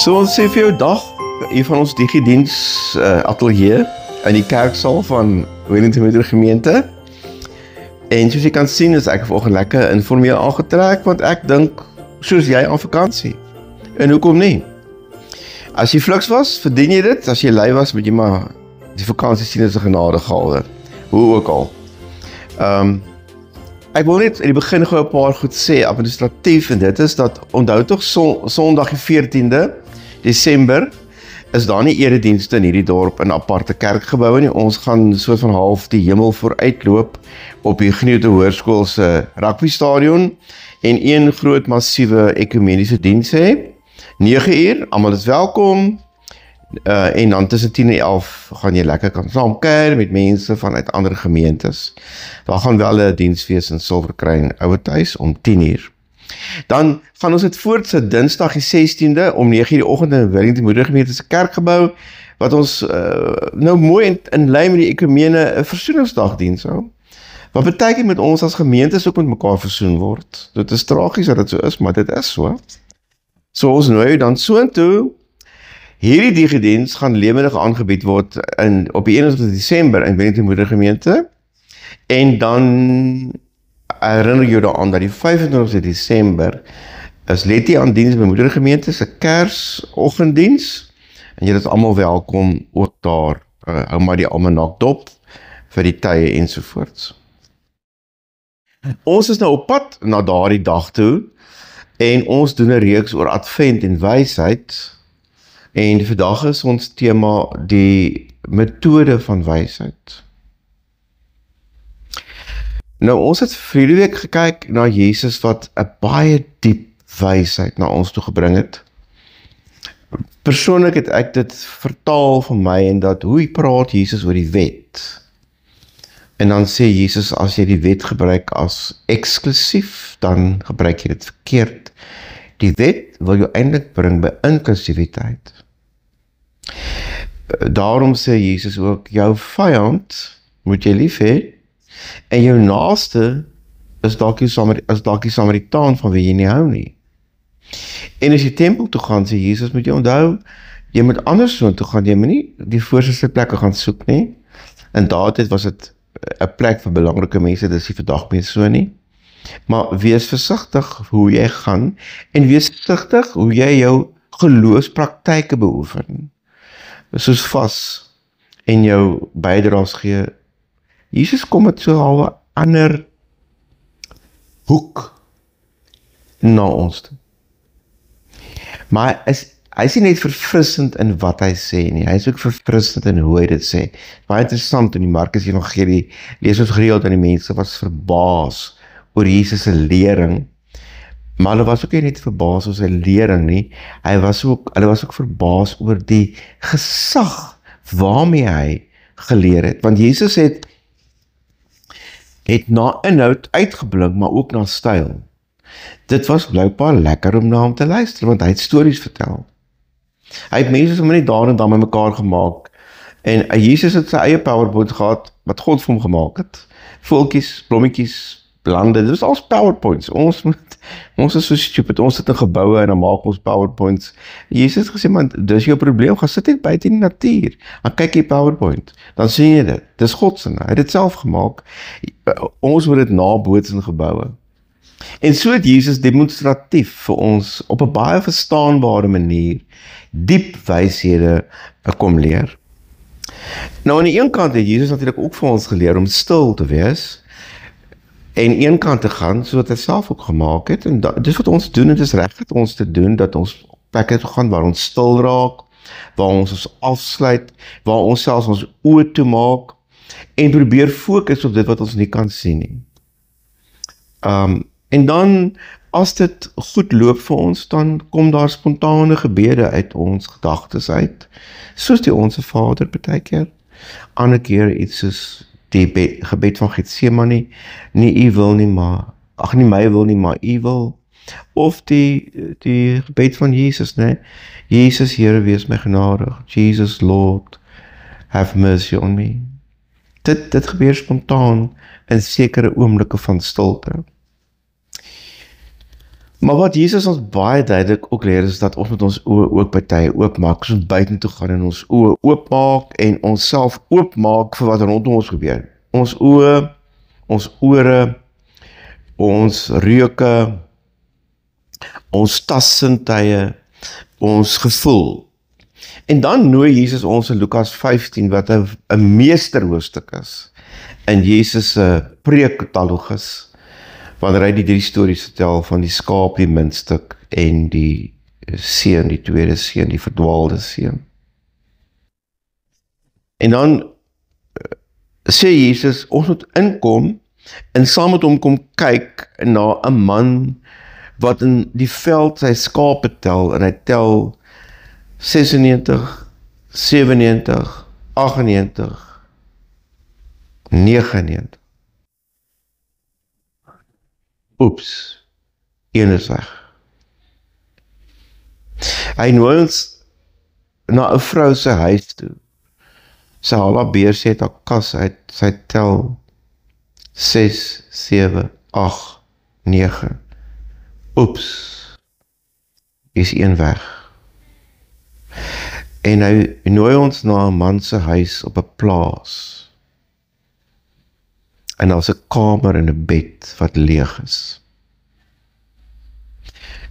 So ons sê vir jou dag, een van ons digidiens atelier in die kerksaal van Wellington Middle Gemeente. En soos jy kan sien, is ek vanoggend lekker informeel aangetrek, want ek dink, soos jy aan vakansie. En hoekom nie? As jy fliks was, verdien jy dit. As jy lui was, moet jy maar die vakansie sien as 'n genadegave. Hoe ook al. Ek wil net in die begin gou 'n paar goed sê, administratief, en dit is dat, onthou tog, Sondag die 14de Desember, is daar nie eredienste in hierdie dorp in aparte kerkgeboue nie. Ons gaan soort van half die hemel vooruitloop op die Geniete Hoërskool se rugbystadion en een groot massiewe ekumeniese diens hê. 9uur, almal is welkom. En dan tussen 10 en 11 gaan jy lekker kan saam kuier met mense vanuit ander gemeentes. Daar gaan wel 'n diens wees in Silverkruin Ouerhuis om 10uur. Dan gaan ons dit voortsit Dinsdag die 16de om 9uur die oggend in Wellington Moedergemeente se kerkgebou, wat ons nou mooi in lyn met die ekumene 'n versoeningsdag diens hou. Wat beteken met ons as gemeentes ook met mekaar versoen word. Dit is tragies dat dit so is, maar dit is so. So ons nooi dan soontoe. Hierdie digidiens gaan lewendig aangebied word op die 21 Desember in Wellington Moedergemeente. En dan herinner jou daaraan dat die 25 Desember is Letty aan diens by Moedergemeente se Kersoggenddiens. En julle is almal welkom ook daar. Hou maar die almanak dop vir die tye ensovoorts. Ons is nou op pad na daardie dag toe en ons doen 'n reeks oor Advent en wysheid. En vandag is ons tema die metode van wysheid. Nou, ons het vorige week gekyk na Jesus wat 'n baie diep wysheid na ons toe gebring het. Persoonlik het ek dit vertaal vir my en dat hoe praat Jesus oor die wet. En dan sê Jesus, as jy die wet gebruik as eksklusief, dan gebruik jy dit verkeerd. Die wet wil jou eintlik bring by inklusiwiteit. Daarom sê Jesus ook, jou vyand moet jy lief hê, en jou naaste is dalk die Samaritaan van wie jy nie hou nie. En as jy tempel toe gaan, sê Jesus, moet jy onthou, jy moet andersoon toe gaan, jy moet nie die voorste plekke gaan soek nie. In daardie was dit 'n plek vir belangrike mense, dis nie vandag meer so nie. Maar wees versigtig hoe jy gaan, en wees versigtig hoe jy jou geloofspraktyke beoefen. Soos vas en jou bydraes gee. Jesus kom met so 'n halwe ander hoek na ons toe. Maar hy is nie net verfrissend in wat hy sê nie, hy is ook verfrissend in hoe hy dit sê. Baie interessant, in die Markus Evangelie lees ons gereeld dat die mense was verbaas oor Jesus se lering, maar hulle was ook nie net verbaas oor sy lering nie, hulle was ook verbaas oor die gesag waarmee hy geleer het, want Jesus het na inhoud uitgeblink, maar ook na styl. Dit was blykbaar lekker om na hom te luister, want hy het stories vertel. Hy het mense sommer net daar en dan met mekaar gemaak, en Jesus het sy eie PowerPoint gehad, wat God vir hom gemaak het. Voeltjies, blommetjies, blande, dit was als PowerPoints. Ons is so stupid, ons sit in geboue en dan maak ons PowerPoints. Jesus het gesê, man, dis jou probleem, gaan sit net buite in die natuur, dan kyk jy PowerPoint, dan sien jy dit, dis God se, hy het dit self gemaak, ons moet dit naboots in geboue. En so het Jesus demonstratief vir ons, op 'n baie verstaanbare manier, diep wyshede kom leer. Nou aan die een kant het Jesus natuurlik ook vir ons geleer om stil te wees, en een kant te gaan, so wat hy self ook gemaak het, en dis wat ons doen, en dis reg wat ons te doen, dat ons plekke toe gaan waar ons stil raak, waar ons afsluit, waar ons selfs ons oë toe maak, en probeer fokus op dit wat ons nie kan sien nie. En dan, as dit goed loop vir ons, dan kom daar spontane gebede uit ons gedagtes uit, soos die Onse Vader partykeer, ander keer iets soos die gebed van Getsemane, nie u wil nie, maar, nie my wil nie, maar u wil, of die gebed van Jesus, nee, Jesus, Here, wees my genadig, Jesus, Lord, have mercy on me. Dit gebeur spontaan in sekere oomblikke van stilte. Maar wat Jesus ons baie duidelik ook leer is dat ons met ons oë ook by tye oopmaak, soos buitentoe gaan en ons oë oopmaak en onsself oopmaak vir wat rondom ons gebeur. Ons oë, ons ore, ons reuke, ons tassintuie, ons gevoel. En dan nooi Jesus ons in Lukas 15 wat 'n meesterhoofstuk is in Jesus se preekkatalogus, wanneer hy die 3 stories vertel van die skaap, die muntstuk en die seun, die tweede seun, die verdwaalde seun. En dan sê Jesus, ons moet inkom en saam met hom kom kyk na 'n man wat in die veld sy skape tel, en hy tel 96, 97, 98, 99. Oeps, een is weg. Hy nooi ons na 'n vrou se huis toe. Sy haal haar beursie uit haar kas uit, sy tel 6, 7, 8, 9. Oeps, is een weg. En hy nooi ons na 'n man se huis op 'n plaas. En daar's 'n kamer en 'n bed wat leeg is.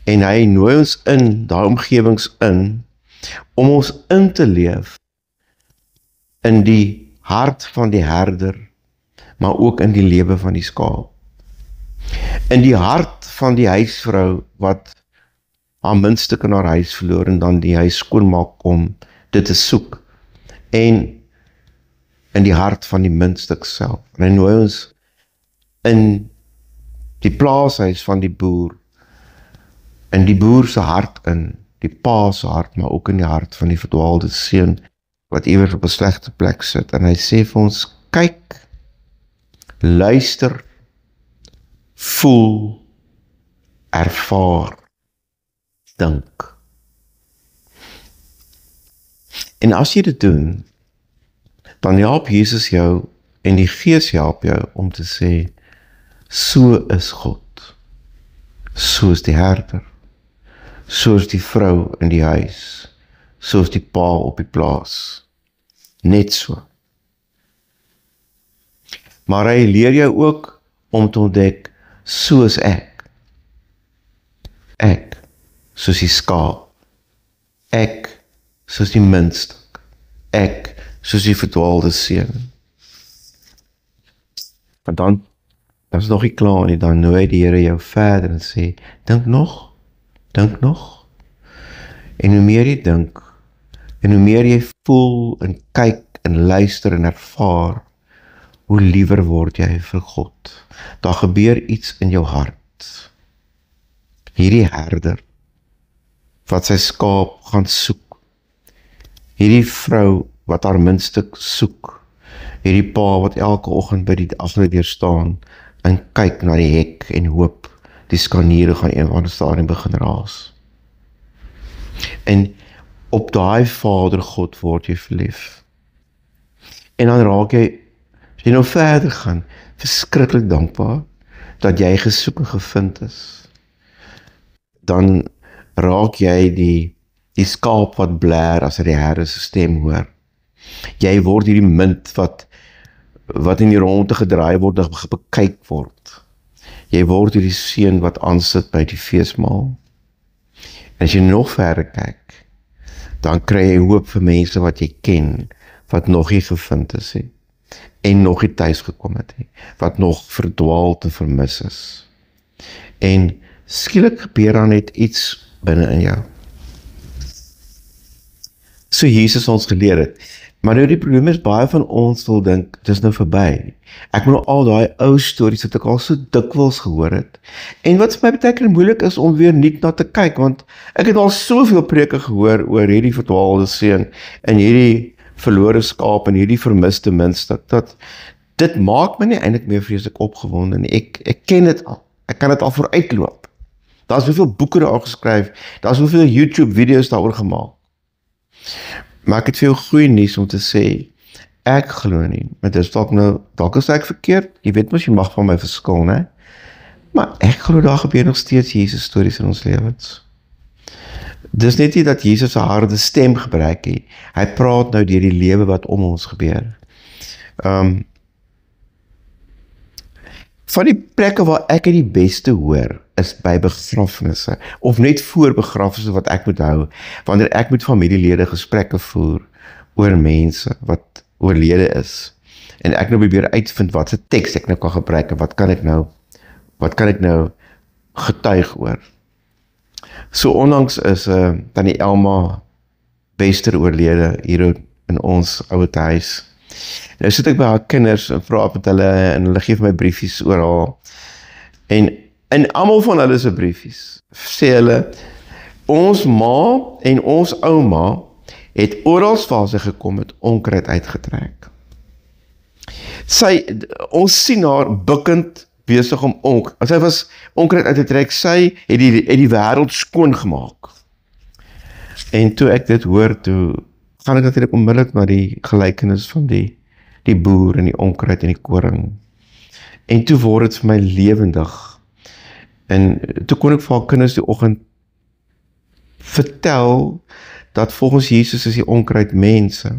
En hy nooi ons in daai omgewings in om ons in te leef in die hart van die herder, maar ook in die lewe van die skaap. In die hart van die huisvrou wat haar muntstuk in haar huis verloor en dan die huis skoonmaak om dit te soek. En in die hart van die muntstuk self. En hy nooi ons in die plaashuis van die boer, in die boer se hart in, die pa se hart, maar ook in die hart van die verdwaalde seun, wat iewers op 'n slegte plek sit. En hy sê vir ons, kyk, luister, voel, ervaar, dink. En as jy dit doen, dan help Jesus jou en die Gees help jou om te sê, so is God, so is die herder, so is die vrou in die huis, so is die pa op die plaas, net so. Maar hy leer jou ook om te ontdek, so is ek, soos die skaap, ek, soos die muntstuk, ek, soos die verdwaalde seun. Want dan is nog nie klaar nie, dan nooi die Here jou verder en sê, dink nog, en hoe meer jy dink, en hoe meer jy voel, en kyk, en luister, en ervaar, hoe liewer word jy vir God. Daar gebeur iets in jou hart. Hierdie herder, wat sy skaap gaan soek, hierdie vrou, wat haar muntstuk soek, hierdie pa, wat elke oggend by die agterdeur staan, en kyk na die hek, en hoop, die skaniere gaan een van die stadium begin raas. En op daai Vader God word jy verlief. En dan raak jy, as jy nou verder gaan, verskriklik dankbaar, dat jy gesoek en gevind is. Dan raak jy die skaap wat blaar as hy die Here se stem hoor. Jy word hierdie munt wat in die ronde gedraai word, bekyk word. Jy word hierdie seun wat aansit by die feesmaal. En as jy nog verder kyk, dan kry jy hoop vir mense wat jy ken, wat nog nie gevind is nie, en nog nie thuis gekom het nie, wat nog verdwaald en vermis is. En skielik gebeur dan net iets binne in jou. So Jesus ons geleer het. Maar nou die probleem is, baie van ons wil dink, dit is nou verby. Ek moet nou al daai ou stories wat ek al so dikwels gehoor het. En wat vir my beteken moeilik is om weer nie na te kyk, want ek het al soveel preke gehoor oor hierdie verdwaalde seun en hierdie verlore skaap en hierdie vermiste muntstuk, dat dit maak my nie eintlik meer vreeslik opgewonde nie. Ek ken dit al. Ek kan dit al vooruitloop. Daar's soveel boeke daaroor geskryf, daar's soveel YouTube video's daaroor gemaak. Maar ek het vir jou goeie nuus om te sê, ek glo nie, maar dis dalk is ek verkeerd, jy weet mos jy mag van my verskil, né? Maar ek glo daar gebeur nog steeds Jesus stories in ons lewens. Dis net nie dat Jesus 'n harde stem gebruik het. Hy praat nou deur die lewe wat om ons gebeur. Van die plekke waar ek die beste hoor, is by begrafnisse, of net voor begrafnisse wat ek moet hou, wanneer ek met familielede gesprekke voer oor mense wat oorlede is, en ek nou probeer uitvind wat se teks ek nou kan gebruik, en wat kan ek nou getuig oor. So onlangs is Tannie Elma Bester oorlede hier in ons ouete huis. Nou sit ek by haar kinders en praat met hulle en hulle gee vir my briefies oor haar. En in almal van hulle se briefies sê hulle, ons ma en ons ouma het oral waar sy gekom het onkruid uitgetrek. Ons sien haar bukkend besig om sy was onkruid uit te trek, sy het die wêreld skoon gemaak. En toe ek dit hoor, toe gaan ek natuurlik onmiddellik na die gelykenis van die boer en die onkruid en die koring. En toe word dit vir my lewendig. En toe kon ek vir haar kinders die oggend vertel dat volgens Jesus is die onkruid mense.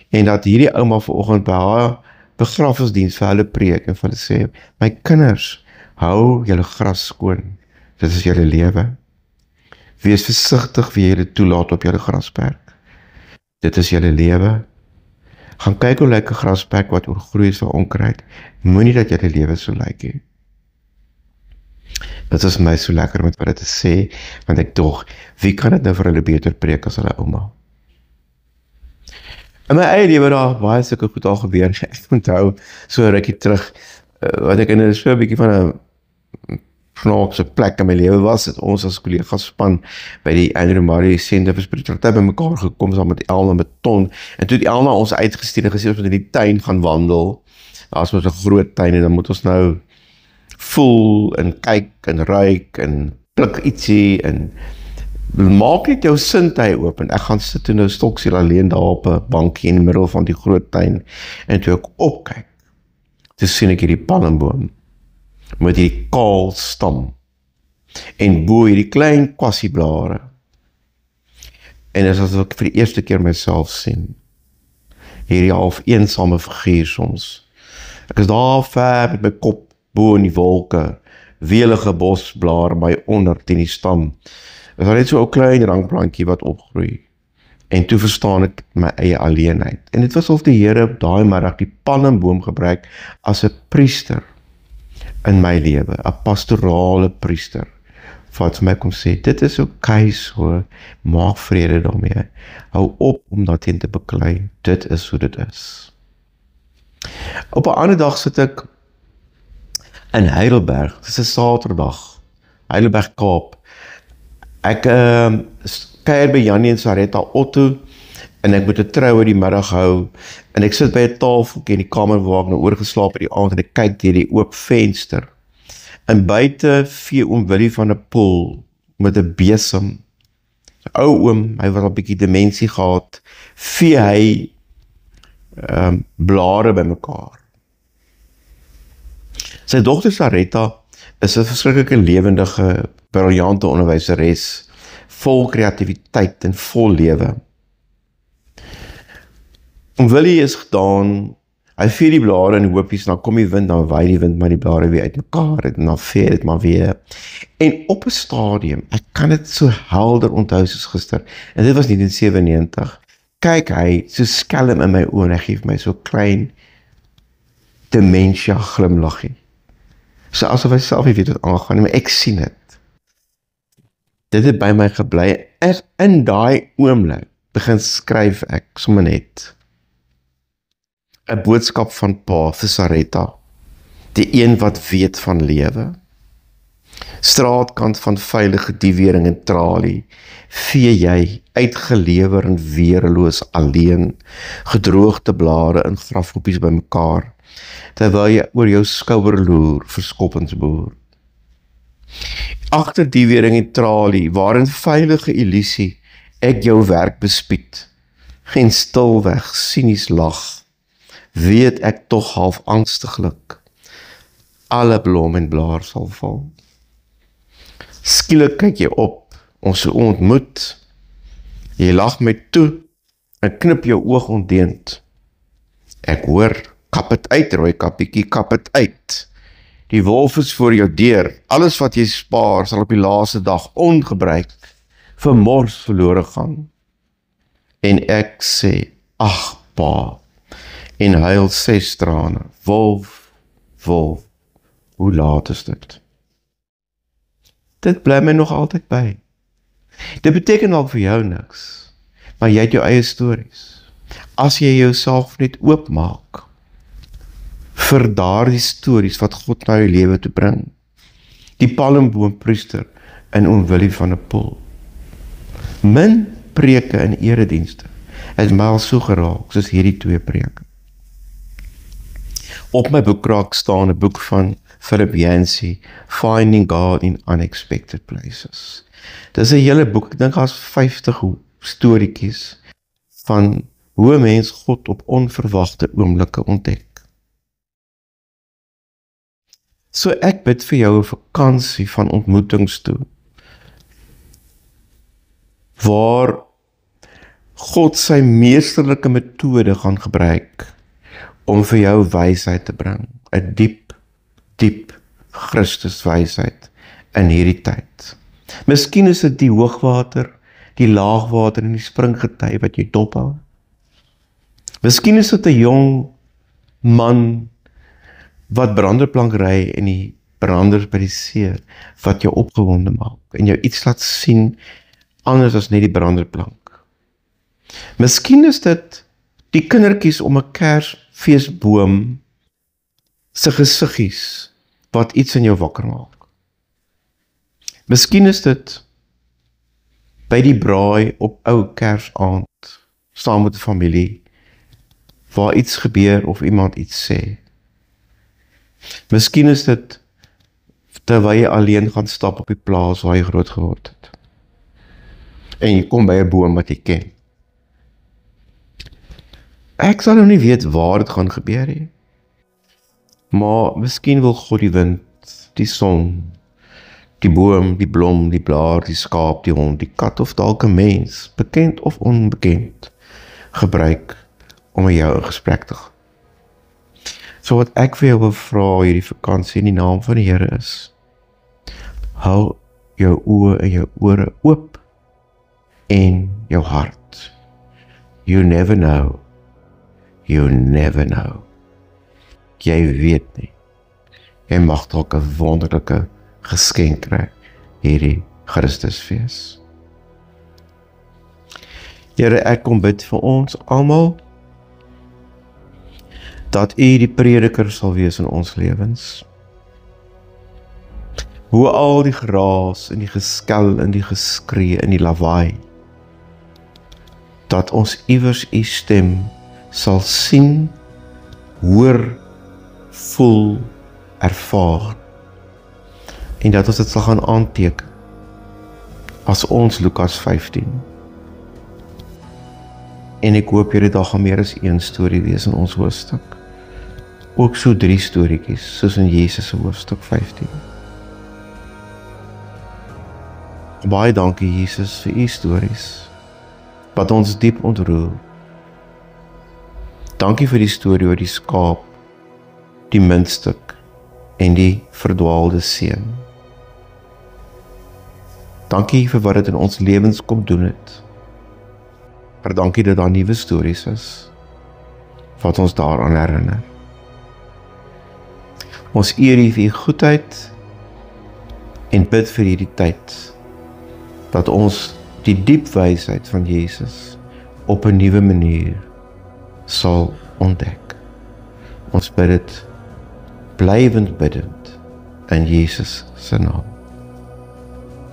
En dat hierdie ouma vanoggend by haar begrafnisdiens vir hulle preek en vir hulle sê, my kinders, hou julle gras skoon, dit is julle lewe. Wees versigtig wie julle toelaat op julle grasperk, dit is julle lewe. Gaan kyk hoe lyk 'n grasperk wat oorgroei is van onkruid, moenie dat julle lewe so lyk nie. Dit is my so lekker met wat dit te sê, want ek tog, wie kan dit nou vir hulle beter preek as hulle ouma? In my eie lewe daar baie sulke goed al gebeur. Ek onthou so 'n rukkie terug, wat ek in so 'n bietjie van 'n snaakse plek in my lewe was, het ons as kollegas span by die Andrew Murray Center vir Spiritualiteit by mekaar gekom saam met Elna Beton, en toe het Elna ons uitgestuur en gesê ons moet in die tuin gaan wandel. Daar is mos 'n groot tuin en dan moet ons nou voel en kyk en ruik en pluk ietsie en maak net jou sintuie oop. En ek gaan sit toe nou stoksiel alleen daar op 'n bankie in die middel van die groot tuin, en toe ek opkyk, toe sien ek hierdie palmboom met hierdie kaal stam en bo hierdie klein kwassieblare. En dis asof ek vir die eerste keer myself sien, hierdie half eensame figuur soms. Ek is daar ver met my kop bo in die wolke, welige bosblare my onder teen die stam. Is daar net so 'n klein rankplantjie wat opgroei. En toe verstaan ek my eie alleenheid. En dit was of die Here op daai middag die palmboom gebruik as 'n priester in my lewe, 'n pastorale priester, wat vir my kom sê, dit is oukei so, maak vrede daarmee, hou op om daarteen te beklei, dit is hoe dit is. Op 'n ander dag sit ek in Heidelberg, dit is 'n Saterdag, Heidelberg, Kaap. Ek kuier by Janie en Saretta Otto, en ek moet 'n troue die middag hou, en ek sit by 'n tafeltjie in die kamer waar ek nou oorgeslaap het die aand, en ek kyk deur die oop venster, en buite vee oom Willie van 'n Poel, met 'n besem, ou oom, hy was al 'n bietjie demensie gehad, vee hy blare by mekaar. Sy dogter Saretta is 'n verskriklike lewendige, briljante onderwyseres, vol kreatiwiteit en vol lewe. En Willie is gedaan, hy vee die blare in die hoopies, dan kom die wind, dan waai die wind maar die blare weer uit mekaar, en dan vee dit maar weer. En op 'n stadium, ek kan dit so helder onthou soos gister, en dit was 1997, kyk hy so skelm in my oë, en hy gee my so klein dementia glimlaggie. So asof hy self nie weet wat aangaan nie, maar ek sien dit. Dit het by my gebly. In daai oomblik begin skryf ek sommer net 'n boodskap van pa vir Saretta, die een wat weet van lewe. Straatkant van veilige diewering en tralie, vee jy uitgelewer en weerloos alleen, gedroogde blare in grafhoepies by mekaar, terwyl jy oor jou skouer loer, verskoppensboer. Agter diewering en tralie, waarin veilige illusie ek jou werk bespied, en stilweg sinies lag, weet ek tog half angstiglik, alle blom en blaar sal val. Skielik kyk jy op, ons ontmoet, jy lag my toe, en knip jou oog ondeend. Ek hoor, kap het uit, rooi kappietjie, kap het uit. Die wolf is voor jou deur, alles wat jy spaar, sal op die laaste dag ongebruik, vermors verlore gaan. En ek sê, ag pa, en huil 6 trane, wolf, wolf, hoe laat is dit? Dit bly my nog altyd by. Dit beteken al vir jou niks, maar jy het jou eie stories. As jy jouself net oopmaak vir daardie stories wat God na jou lewe toe bring. Die palmboompriester in Oom Willie van der Poel. Min preke in eredienste het my al so geraak soos hierdie 2 preke. Op my boekrak staan 'n boek van Philip Yancey, Finding God in Unexpected Places. Dit is 'n hele boek, ek dink daar's 50 storieetjies van hoe 'n mens God op onverwagte oomblikke ontdek. So ek bid vir jou 'n vakansie van ontmoetings toe, waar God sy meesterlike metode gaan gebruik om vir jou wysheid te bring, 'n diep Christus wysheid in hierdie tyd. Miskien is dit die hoogwater, die laagwater en die springgety wat jy dophou. Miskien is dit 'n jong man wat branderplank ry en die branders by die see wat jou opgewonde maak en jou iets laat sien anders as net die branderplank. Miskien is dit die kindertjies om 'n Kersfeesboom se gesiggies wat iets in jou wakker maak. Miskien is dit by die braai op ou Kersaand saam met die familie waar iets gebeur of iemand iets sê. Miskien is dit terwyl jy alleen gaan stap op die plaas waar jy groot geword het. En jy kom by 'n boom wat jy ken. Ek sal nou nie weet waar dit gaan gebeur nie. Maar miskien wil God die wind, die son, die boom, die blom, die blaar, die skaap, die hond, die kat of dalk 'n mens, bekend of onbekend, gebruik om met jou in gesprek te gaan. So wat ek vir jou wil vra hierdie vakansie in die naam van die Here is, hou jou oë en jou ore oop en jou hart. You never know. You never know. Jy weet nie. Jy mag dalk 'n wonderlike geskenk kry hierdie Christusfees. Here, ek kom bid vir ons almal dat U die prediker sal wees in ons lewens. Hoe al die geraas en die geskel en die geskree en die lawaai, dat ons iewers U stem sal sien, hoor, voel, ervaar, en dat ons dit sal gaan aanteken as ons Lukas 15. En ek hoop Here, daar gaan meer as 1 storie wees in ons hoofstuk. Ook so 3 storieetjies, soos in Jesus se hoofstuk 15. Baie dankie Jesus vir U stories, wat ons diep ontroer. Dankie vir die storie oor die skaap, die muntstuk en die verdwaalde seun. Dankie vir wat dit in ons lewens kom doen het. Maar dankie dat daar nuwe stories is, wat ons daaraan herinner. Ons eer U vir U goedheid en bid vir hierdie tyd, dat ons die diep wysheid van Jesus op 'n nuwe manier sal ontdek. Ons bid dit blywend bidend in Jesus se naam.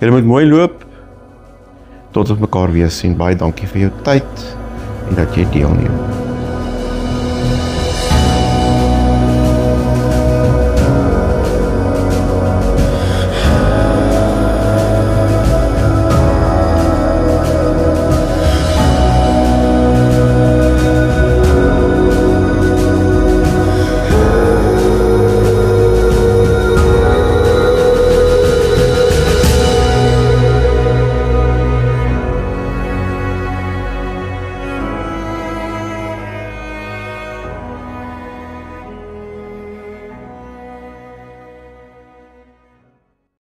Julle moet mooi loop, tot ons mekaar weer sien. Baie dankie vir jou tyd en dat jy deelneem.